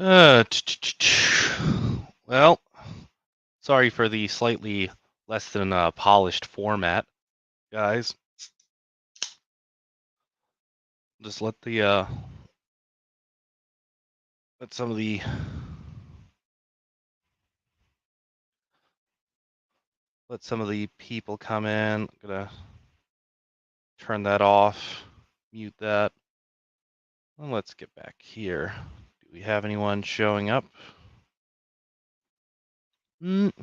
Uh, well, sorry for the slightly less than polished format, guys. Just let some of the people come in. I'm gonna turn that off, mute that, and let's get back here. Do we have anyone showing up? Mm.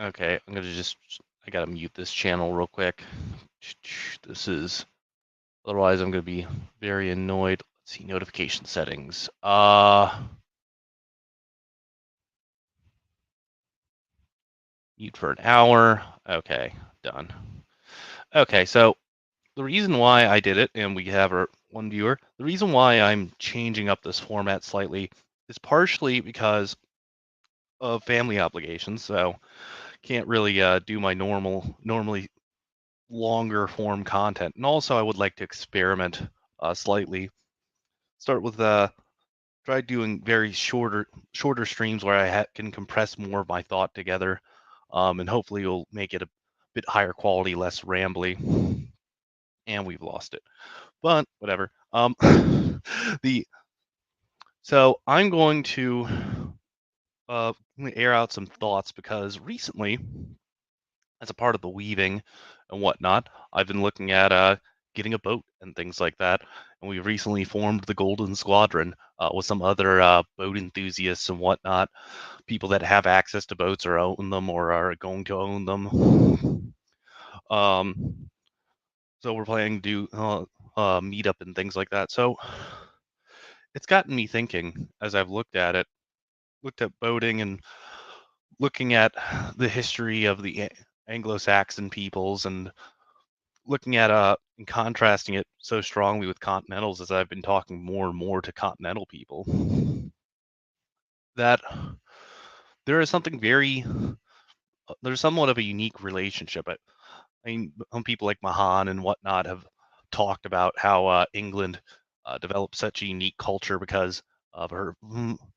Okay, I gotta mute this channel real quick. This is, otherwise I'm gonna be very annoyed. Let's see, notification settings. Mute for an hour. Okay, done. Okay, so the reason why I did it, and we have our one viewer, the reason why I'm changing up this format slightly is partially because of family obligations. So can't really do my normally longer form content. And also I would like to experiment slightly. Start with try doing very shorter streams where I can compress more of my thought together, and hopefully you'll make it a bit higher quality, less rambly. And we've lost it, but whatever. The so I'm going to air out some thoughts because recently, as a part of the weaving and whatnot, I've been looking at getting a boat and things like that. And we recently formed the Golden Squadron with some other boat enthusiasts and whatnot, people that have access to boats or own them or are going to own them. Um, so we're planning to do meetup and things like that. So it's gotten me thinking as I've looked at boating and looking at the history of the Anglo-Saxon peoples and looking at and contrasting it so strongly with continentals as I've been talking more and more to continental people, that there is something there's somewhat of a unique relationship. I mean, some people like Mahan and whatnot have talked about how England developed such a unique culture because of her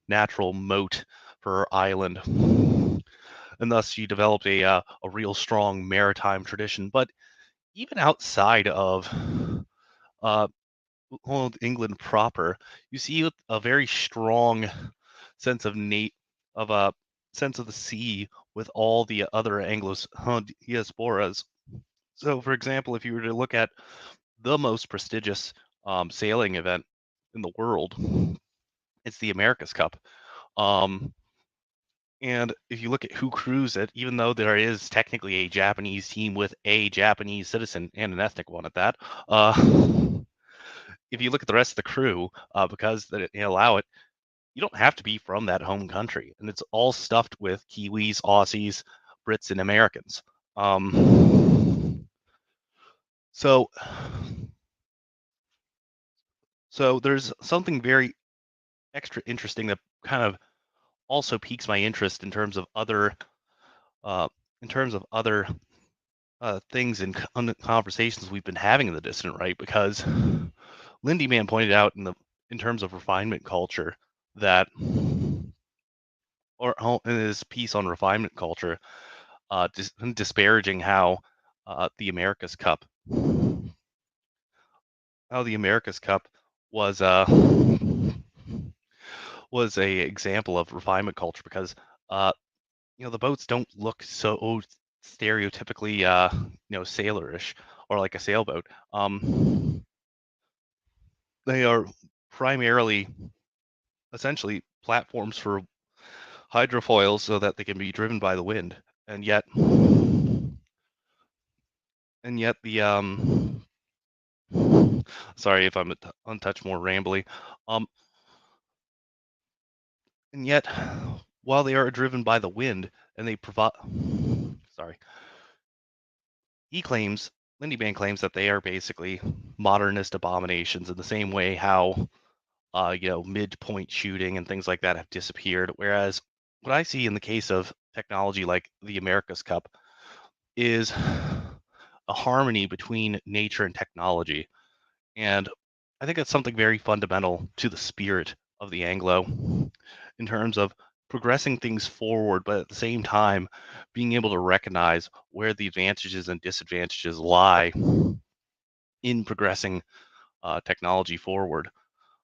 natural moat for her island, and thus she developed a real strong maritime tradition. But even outside of uh, England proper, you see a very strong sense of of a sense of the sea with all the other Anglos diasporas. So, for example, if you were to look at the most prestigious sailing event in the world, it's the America's Cup. Um, and if you look at who crews it, even though there is technically a Japanese team with a Japanese citizen and an ethnic one at that, uh, if you look at the rest of the crew, because they allow it, you don't have to be from that home country, and it's all stuffed with Kiwis, Aussies, Brits, and Americans. So, so there's something very extra interesting that kind of also piques my interest uh, in terms of other things and conversations we've been having in the distant right, because Lindy Man pointed out in terms of refinement culture that, or in his piece on refinement culture, disparaging the America's Cup, how the America's Cup was was a example of refinement culture because the boats don't look so stereotypically sailorish or like a sailboat. They are primarily essentially platforms for hydrofoils so that they can be driven by the wind, and yet the sorry if I'm a touch more rambly, um and yet while they are driven by the wind and they provide, sorry, he claims, Lindy Band claims that they are basically modernist abominations in the same way how midpoint shooting and things like that have disappeared. Whereas what I see in the case of technology like the America's Cup is a harmony between nature and technology. And I think that's something very fundamental to the spirit of the Anglo in terms of progressing things forward, but at the same time, being able to recognize where the advantages and disadvantages lie in progressing technology forward,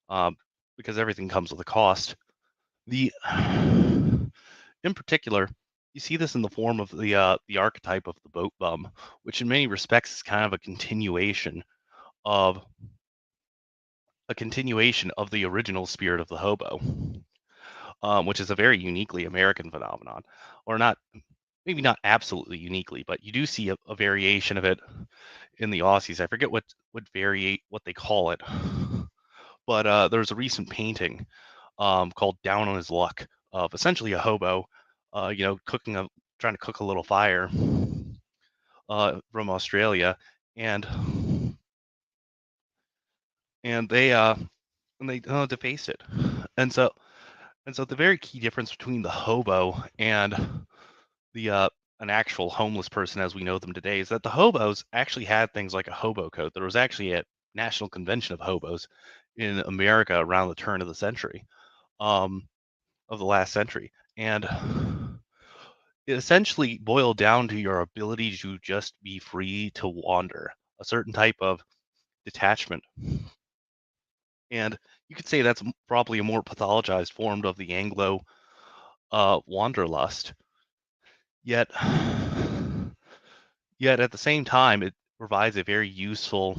um, because everything comes with a cost. The In particular, you see this in the form of the archetype of the boat bum, which in many respects is kind of of a continuation of the original spirit of the hobo, which is a very uniquely American phenomenon, or not, maybe not absolutely uniquely, but you do see a variation of it in the Aussies. I forget what they call it, but there's a recent painting called "Down on His Luck" of essentially a hobo, cooking trying to cook a little fire from Australia, and and they uh, they deface it, and so the very key difference between the hobo and the an actual homeless person as we know them today is that the hobos actually had things like a hobo code. There was actually a national convention of hobos in America around the turn of the century, um, of the last century, and it essentially boiled down to your ability to just be free to wander, a certain type of detachment. And you could say that's probably a more pathologized form of the Anglo wanderlust. Yet, yet at the same time, it provides a very useful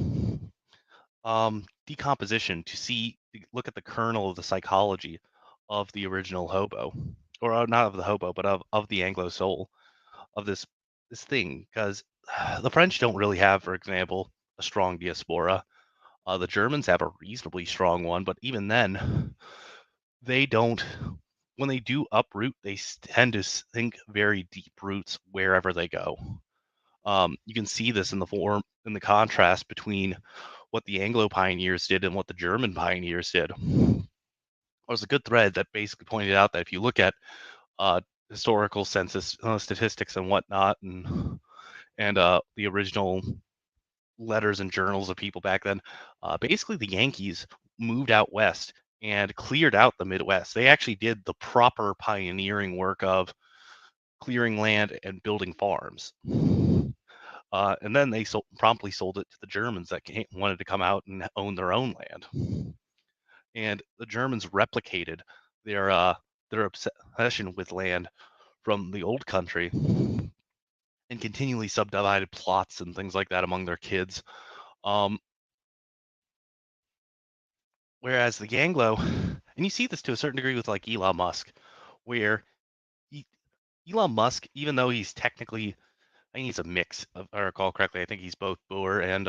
decomposition to look at the kernel of the psychology of the original hobo, or not of the hobo, but of the Anglo soul of this thing. Because the French don't really have, for example, a strong diaspora. The Germans have a reasonably strong one, but even then, they don't. When they do uproot, they tend to sink very deep roots wherever they go. You can see this in the contrast between what the Anglo pioneers did and what the German pioneers did. There's a good thread that basically pointed out that if you look at uh, historical census statistics and whatnot, and the original letters and journals of people back then, basically the Yankees moved out west and cleared out the Midwest. They actually did the proper pioneering work of clearing land and building farms. And then they promptly sold it to the Germans that wanted to come out and own their own land. And the Germans replicated their uh, their obsession with land from the old country and continually subdivided plots and things like that among their kids. Um, Whereas the Anglo, and you see this to a certain degree with like Elon Musk, where he, Elon Musk, even though he's technically, I think he's a mix, if I recall correctly, I think he's both Boer and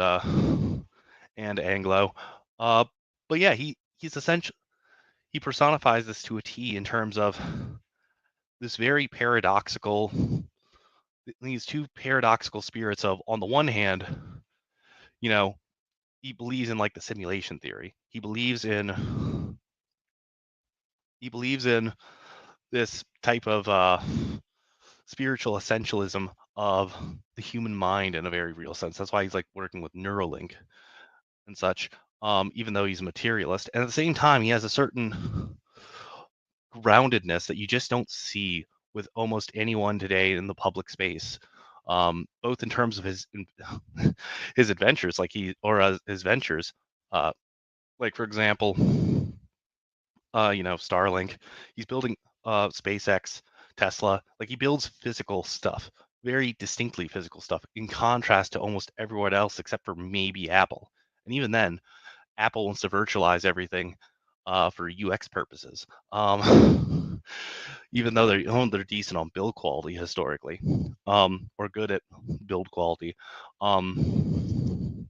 Anglo. Uh, but yeah, he's essentially he personifies this to a T in terms of this very paradoxical, these two paradoxical spirits of, on the one hand, you know, he believes in like the simulation theory. He believes in this type of spiritual essentialism of the human mind in a very real sense. That's why he's like working with Neuralink and such. Even though he's a materialist, and at the same time, he has a certain groundedness that you just don't see with almost anyone today in the public space. Both in terms of his adventures, his ventures, uh, like for example, Starlink. He's building SpaceX, Tesla. Like he builds physical stuff, very distinctly physical stuff, in contrast to almost everyone else except for maybe Apple. And even then, Apple wants to virtualize everything for UX purposes. Even though they're decent on build quality historically, or good at build quality, and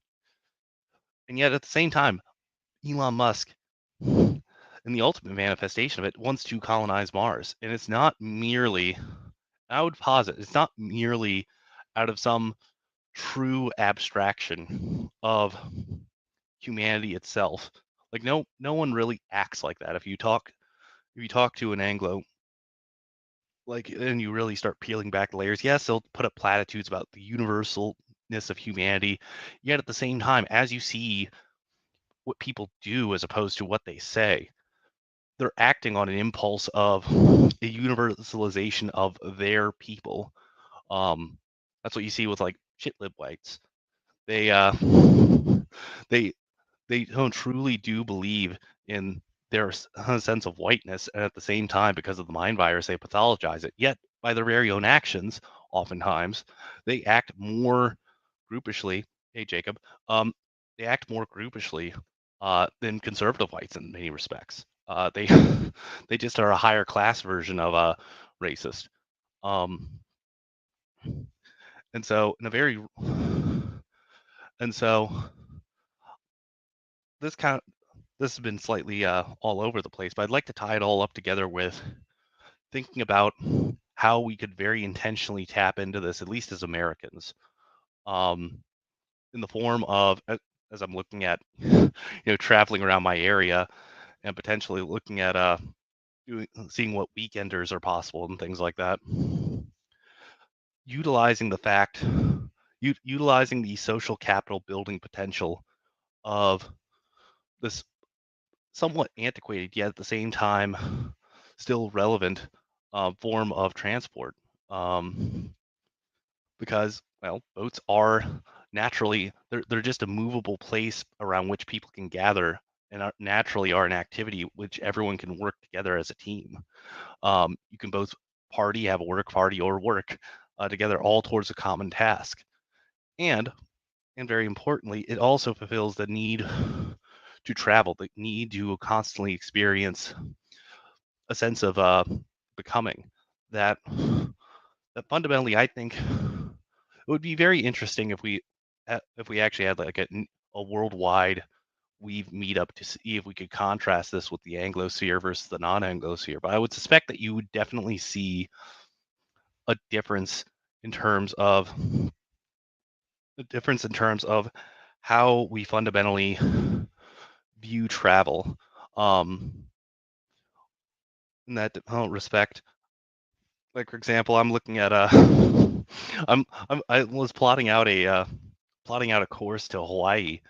yet at the same time, Elon Musk, in the ultimate manifestation of it, wants to colonize Mars, and it's not merely. I would posit it's not merely out of some true abstraction of humanity itself. Like no one really acts like that. If you talk to an Anglo, like, and you really start peeling back the layers. Yes, they'll put up platitudes about the universalness of humanity, yet at the same time, as you see what people do as opposed to what they say, they're acting on an impulse of a universalization of their people. Um, that's what you see with like shitlib whites. They they they don't truly do believe in their sense of whiteness, and at the same time, because of the mind virus, they pathologize it. Yet, by their very own actions, oftentimes, they act more groupishly. Hey, Jacob. Um, they act more groupishly than conservative whites in many respects. They they just are a higher class version of a racist. Um, and so, in a very and so this kind this has been slightly all over the place, but I'd like to tie it all up together with thinking about how we could very intentionally tap into this, at least as Americans, um, in the form of, as I'm looking at, traveling around my area and potentially looking at seeing what weekenders are possible and things like that, utilizing the fact, utilizing the social capital building potential of this somewhat antiquated yet at the same time still relevant form of transport. Um, because well, boats are naturally they're just a movable place around which people can gather and naturally are an activity which everyone can work together as a team. You can both party, have a work party, or work together all towards a common task. And and very importantly, it also fulfills the need to travel, the need to constantly experience a sense of becoming that that fundamentally I think it would be very interesting if we actually had like a worldwide Weave meetup to see if we could contrast this with the Anglosphere versus the non-Anglosphere. But I would suspect that you would definitely see a difference in terms of how we fundamentally view travel. Um, in that respect, like for example, I'm looking at I was plotting out a course to Hawaii,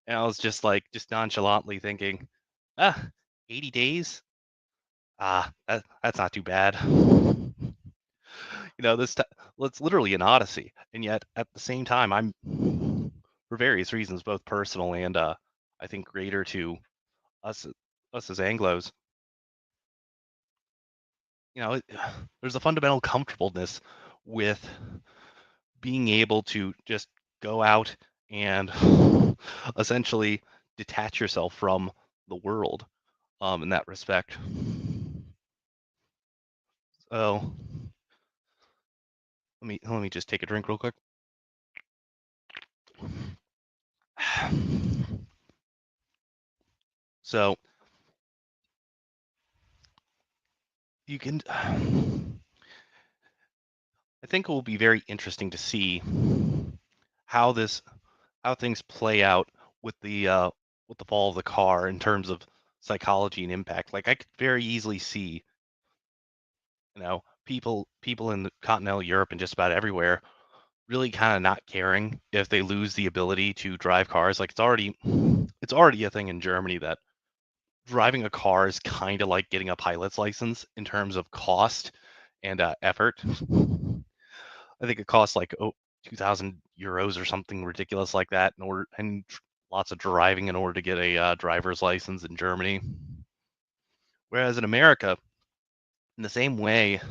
and I was just like just nonchalantly thinking, ah, 80 days. That's not too bad. Well, it's literally an odyssey, and yet at the same time, I'm for various reasons, both personal and I think greater to us us as Anglos. There's a fundamental comfortableness with being able to just go out and essentially detach yourself from the world in that respect. So let me just take a drink real quick. So you can I think it will be very interesting to see how this how things play out with the fall of the car in terms of psychology and impact. Like I could very easily see, people in continental Europe and just about everywhere really kind of not caring if they lose the ability to drive cars. Like it's already a thing in Germany that driving a car is kind of like getting a pilot's license in terms of cost and effort. I think it costs like 2,000 euros or something ridiculous like that in order and lots of driving in order to get a driver's license in Germany. Whereas in America, in the same way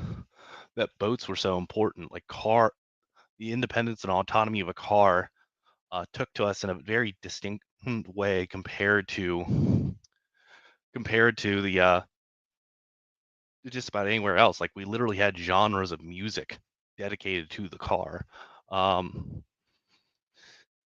that boats were so important, the independence and autonomy of a car took to us in a very distinct way compared to the just about anywhere else. Like we literally had genres of music dedicated to the car. Um,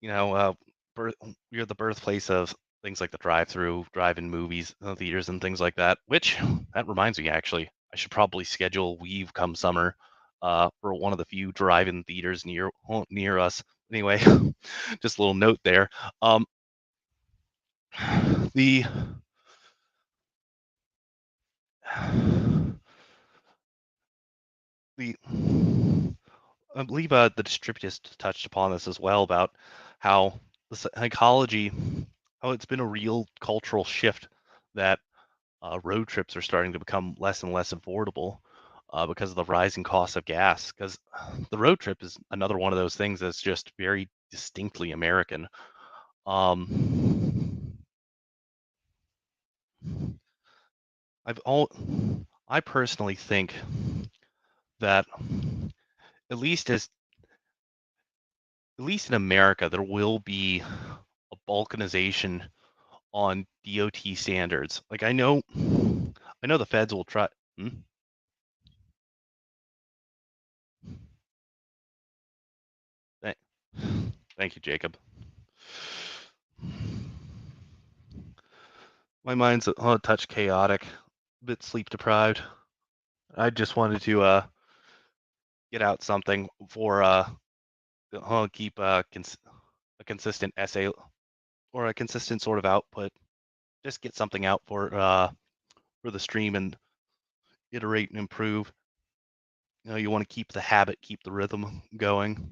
you know, birth, you're the birthplace of things like the drive-through, drive-in movies, theaters, and things like that. Which that reminds me, actually, I should probably schedule Weave come summer for one of the few drive-in theaters near us. Anyway, just a little note there. The the I believe the distributist touched upon this as well about how the psychology, how it's been a real cultural shift that road trips are starting to become less and less affordable because of the rising cost of gas. Because the road trip is another one of those things that's just very distinctly American. Um, I've all, I personally think that at least as at least in America, there will be a balkanization on DOT standards. Like I know the feds will try. Hmm? Thank, thank you, Jacob. My mind's a touch chaotic, a bit sleep deprived. I just wanted to get out something for keep a consistent essay or a consistent sort of output. Just get something out for the stream and iterate and improve. You know, you want to keep the habit, keep the rhythm going.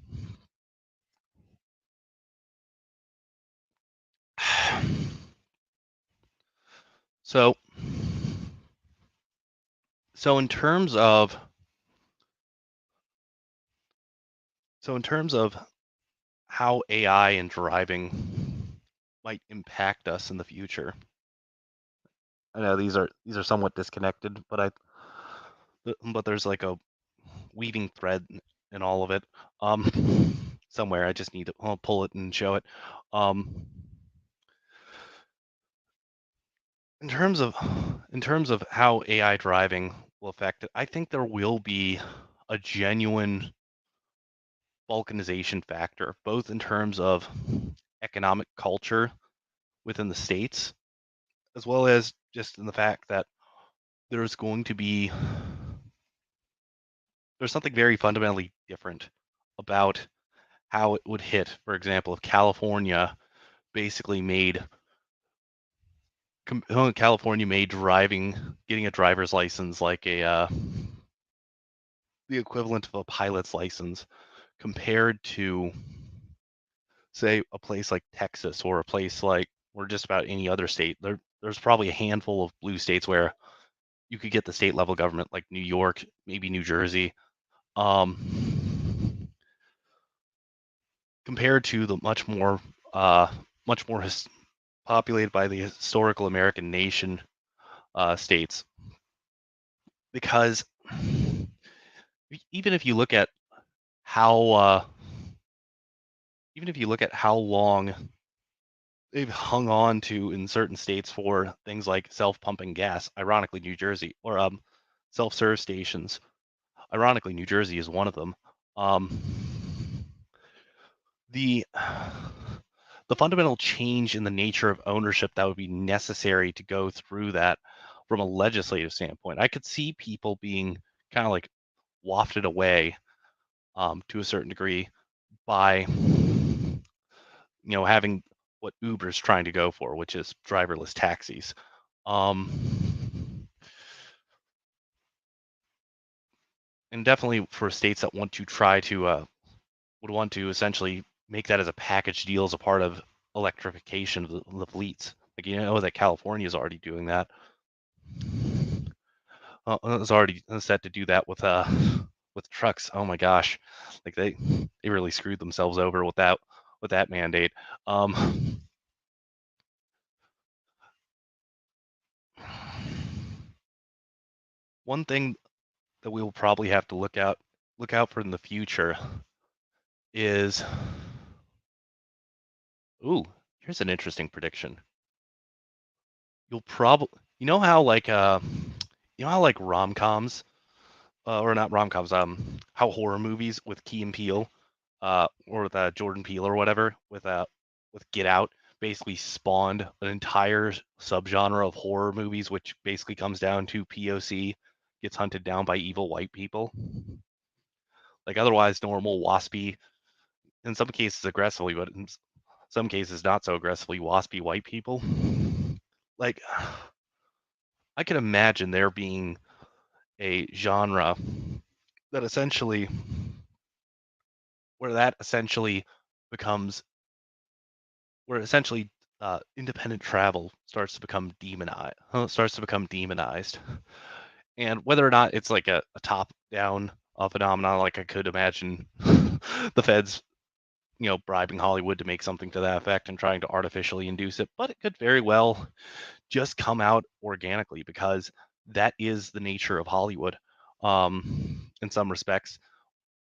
So, so in terms of so in terms of how AI and driving might impact us in the future. I know these are somewhat disconnected, but there's like a weaving thread in all of it. Somewhere I just need to I'll pull it and show it. Um, in terms of how AI driving will affect it, I think there will be a genuine balkanization factor, both in terms of economic culture within the states, as well as just in the fact that there's going to be there's something very fundamentally different about how it would hit. For example, if California basically made California made driving, getting a driver's license like a the equivalent of a pilot's license compared to say a place like Texas or a place like or just about any other state. There's probably a handful of blue states where you could get the state level government like New York, maybe New Jersey, compared to the much more populated by the historical American nation states. Because even if you look at how even if you look at how long they've hung on to in certain states for things like self-pumping gas, ironically New Jersey, or self-serve stations, ironically New Jersey is one of them. The the fundamental change in the nature of ownership that would be necessary to go through that from a legislative standpoint, I could see people being kind of like wafted away to a certain degree by having what Uber's trying to go for, which is driverless taxis. Um, and definitely for states that want to try to would want to essentially make that as a package deal as a part of electrification of the fleets. Like that California is already doing that. It's already set to do that with trucks. Oh my gosh, like they really screwed themselves over with that mandate. Um, one thing that we will probably have to look out for in the future is ooh, here's an interesting prediction. You'll probably you know how like rom-coms or not rom-coms how horror movies with Key and Peele or with Jordan Peele or whatever with Get Out basically spawned an entire subgenre of horror movies which basically comes down to POC gets hunted down by evil white people, like otherwise normal waspy, in some cases aggressively, but in some cases not so aggressively waspy white people. Like I can imagine there being a genre that essentially where that essentially becomes where essentially independent travel starts to become demonized, and whether or not it's like a top down phenomenon, like I could imagine the feds, bribing Hollywood to make something to that effect and trying to artificially induce it, but it could very well just come out organically because that is the nature of Hollywood, in some respects,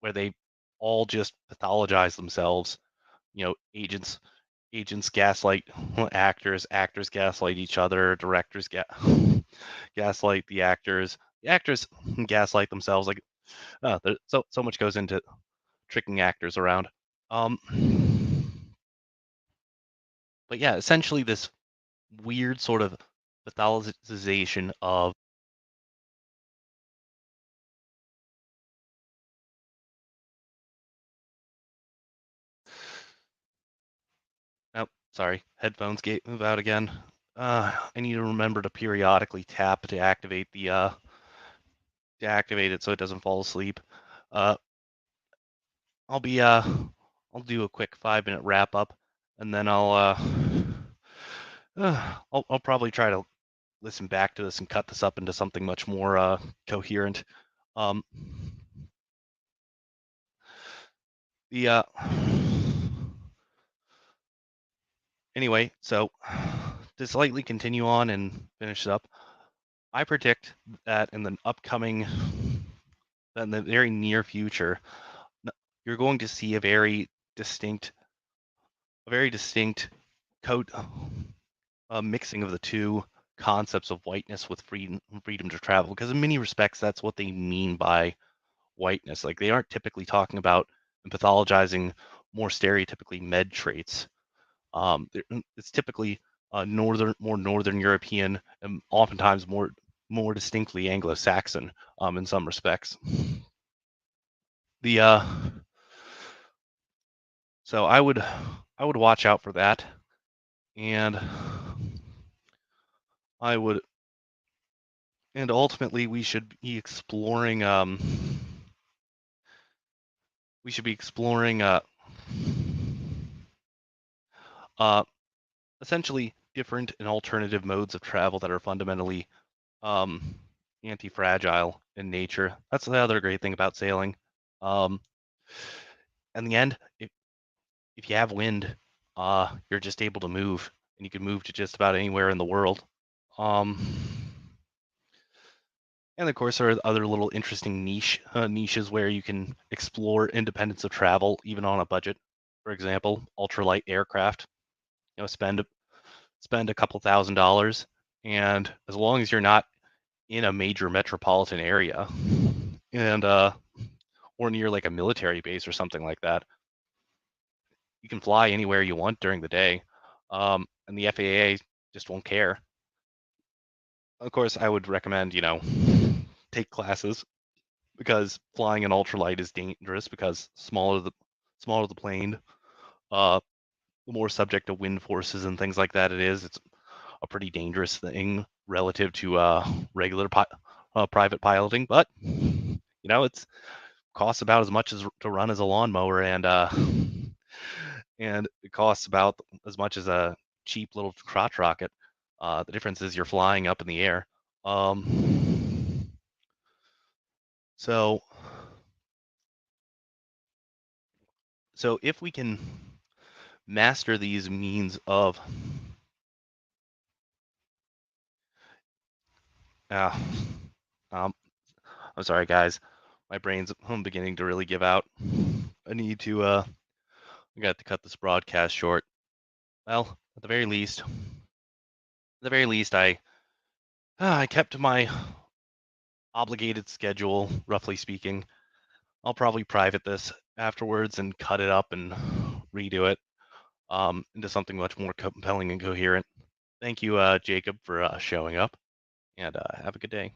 where they all just pathologize themselves. Agents gaslight actors, actors gaslight each other, directors gaslight the actors gaslight themselves. Like, so much goes into tricking actors around. Um, but yeah, essentially this weird sort of pathologization of. Oh, sorry, headphones move out again. I need to remember to periodically tap to activate it so it doesn't fall asleep. Uh, I'll be I'll do a quick 5 minute wrap up, and then I'll probably try to listen back to this and cut this up into something much more coherent. Um, the Anyway, so to slightly continue on and finish it up, I predict that in the very near future, you're going to see distinct, a very distinct code mixing of the two concepts of whiteness with freedom to travel. Because in many respects, that's what they mean by whiteness. Like they aren't typically talking about and pathologizing more stereotypically med traits. It's typically more northern European, and oftentimes more distinctly Anglo-Saxon in some respects. The So I would watch out for that, and I would and ultimately we should be exploring uh essentially different and alternative modes of travel that are fundamentally um anti-fragile in nature. That's the other great thing about sailing. Um in the end, if you have wind, you're just able to move, and you can move to just about anywhere in the world. Um And of course, there are other little interesting niches where you can explore independence of travel, even on a budget. For example, ultralight aircraft. Spend a couple $1,000s, and as long as you're not in a major metropolitan area, and or near like a military base or something like that, you can fly anywhere you want during the day, and the FAA just won't care. Of course, I would recommend take classes because flying an ultralight is dangerous because smaller the plane, uh, the more subject to wind forces and things like that it is. It's a pretty dangerous thing relative to regular private piloting, but it's costs about as much as to run as a lawnmower, and it costs about as much as a cheap little crotch rocket. The difference is you're flying up in the air. So so if we can master these means of uh, um, I'm sorry guys, my brain's beginning to really give out. I need to I got to cut this broadcast short. Well, I kept to my obligated schedule, roughly speaking. I'll probably private this afterwards and cut it up and redo it into something much more compelling and coherent. Thank you, Jacob, for showing up, and have a good day.